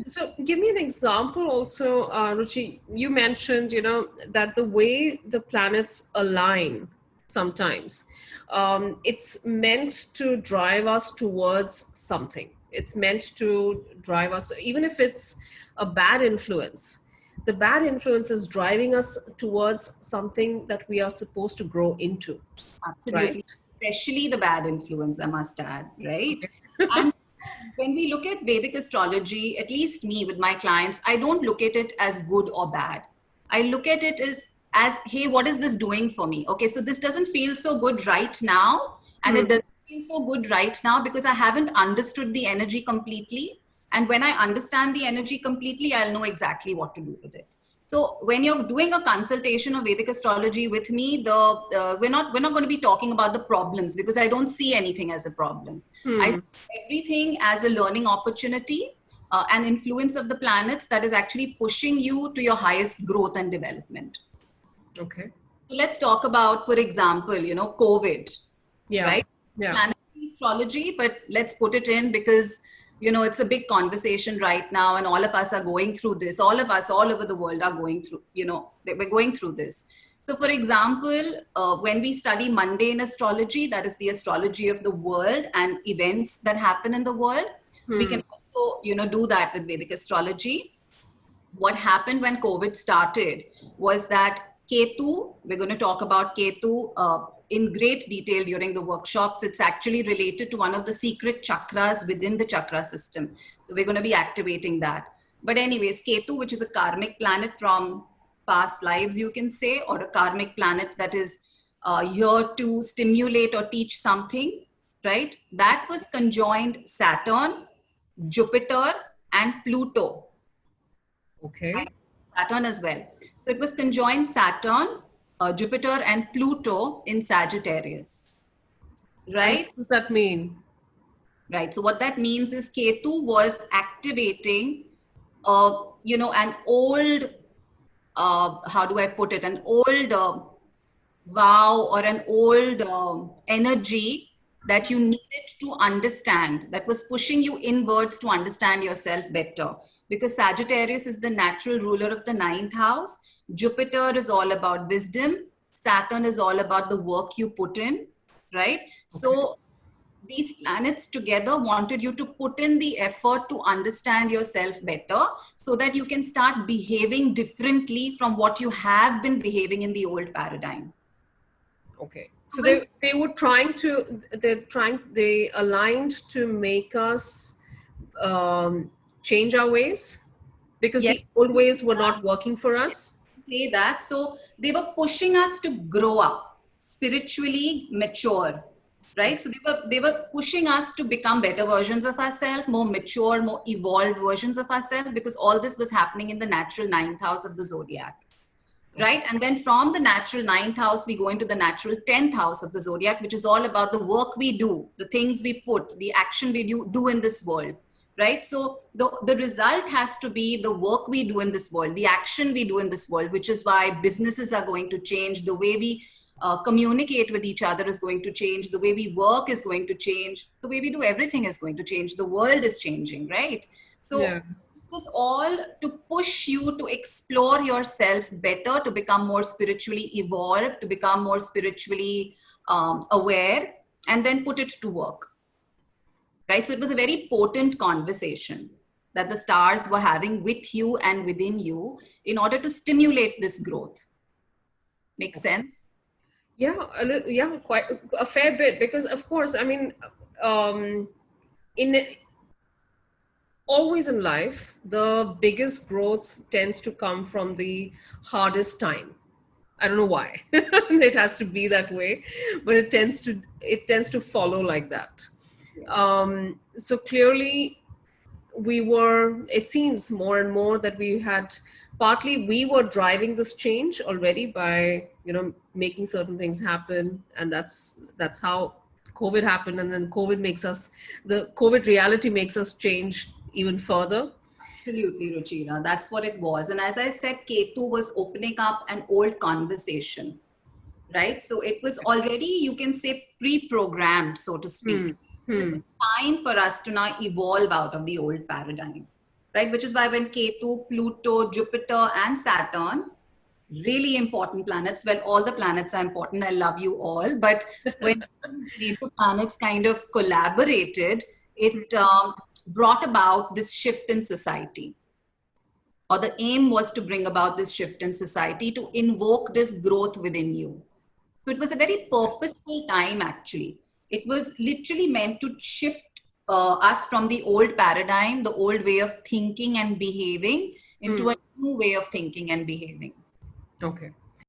So give me an example also, Ruchi. You mentioned, that the way the planets align sometimes, it's meant to drive us towards something. It's meant to drive us, even if it's a bad influence. The bad influence is driving us towards something that we are supposed to grow into, right? Absolutely. Especially the bad influence, I must add, right? Okay. And when we look at Vedic astrology, at least me with my clients, I don't look at it as good or bad. I look at it as, hey, what is this doing for me? Okay, so this doesn't feel so good right now. And Hmm. it doesn't feel so good right now because I haven't understood the energy completely. And when I understand the energy completely, I'll know exactly what to do with it. So when you're doing a consultation of Vedic astrology with me, we're not going to be talking about the problems because I don't see anything as a problem. I Hmm. see everything as a learning opportunity, an influence of the planets that is actually pushing you to your highest growth and development. Okay. So let's talk about, for example, COVID, Yeah. right? Yeah. Planetary astrology, but let's put it in because it's a big conversation right now, and all of us are going through this. All of us, all over the world, are going through. We're going through this. So, for example, when we study mundane astrology, that is the astrology of the world and events that happen in the world, we Hmm. can also, do that with Vedic astrology. What happened when COVID started was that Ketu, we're going to talk about Ketu in great detail during the workshops. It's actually related to one of the secret chakras within the chakra system. So we're going to be activating that. But anyways, Ketu, which is a karmic planet from past lives, you can say, or a karmic planet that is here to stimulate or teach something, right? That was conjoined Saturn, Jupiter, and Pluto, Okay. right? Saturn as well. So it was conjoined Saturn, Jupiter, and Pluto in Sagittarius, And right? what does that mean? Right. So what that means is Ketu was activating, an old, how do I put it, an old vow or an old energy that you needed to understand, that was pushing you inwards to understand yourself better. Because Sagittarius is the natural ruler of the ninth house. Jupiter is all about wisdom. Saturn is all about the work you put in, right? Okay. So these planets together wanted you to put in the effort to understand yourself better so that you can start behaving differently from what you have been behaving in the old paradigm. Okay. So they were trying to they aligned to make us change our ways because Yes, the old ways were not working for us. say that. So they were pushing us to grow up, spiritually mature, right? So they were pushing us to become better versions of ourselves, more mature, more evolved versions of ourselves, because all this was happening in the natural ninth house of the zodiac. Okay. Right. And then from the natural ninth house, we go into the natural 10th house of the zodiac, which is all about the work we do, the things we put, the action we do in this world. Right. So the result has to be the work we do in this world, the action we do in this world, which is why businesses are going to change. The way we communicate with each other is going to change. The way we work is going to change. The way we do everything is going to change. The world is changing. Right. So Yeah. was all to push you to explore yourself better, to become more spiritually evolved, to become more spiritually aware, and then put it to work. Right. So it was a very potent conversation that the stars were having with you and within you in order to stimulate this growth. Make sense? Yeah, yeah, quite a fair bit because of course, I mean, um, in always in life, the biggest growth tends to come from the hardest time. I don't know why. It has to be that way, but it tends to follow like that. Yes. So clearly, it seems more and more that we were driving this change already by making certain things happen, and that's how COVID happened, and then the COVID reality makes us change even further. Absolutely, Ruchira. That's what it was. And as I said, Ketu was opening up an old conversation, right? So it was already, you can say, pre-programmed, so to speak. Hmm. So it Hmm. was time for us to now evolve out of the old paradigm, right? Which is why when Ketu, Pluto, Jupiter, and Saturn, really important planets, well, all the planets are important. I love you all. But when major planets kind of collaborated, it brought about this shift in society, or the aim was to bring about this shift in society to invoke this growth within you. So it was a very purposeful time, actually. It was literally meant to shift us from the old paradigm, the old way of thinking and behaving, into a new way of thinking and behaving. Okay.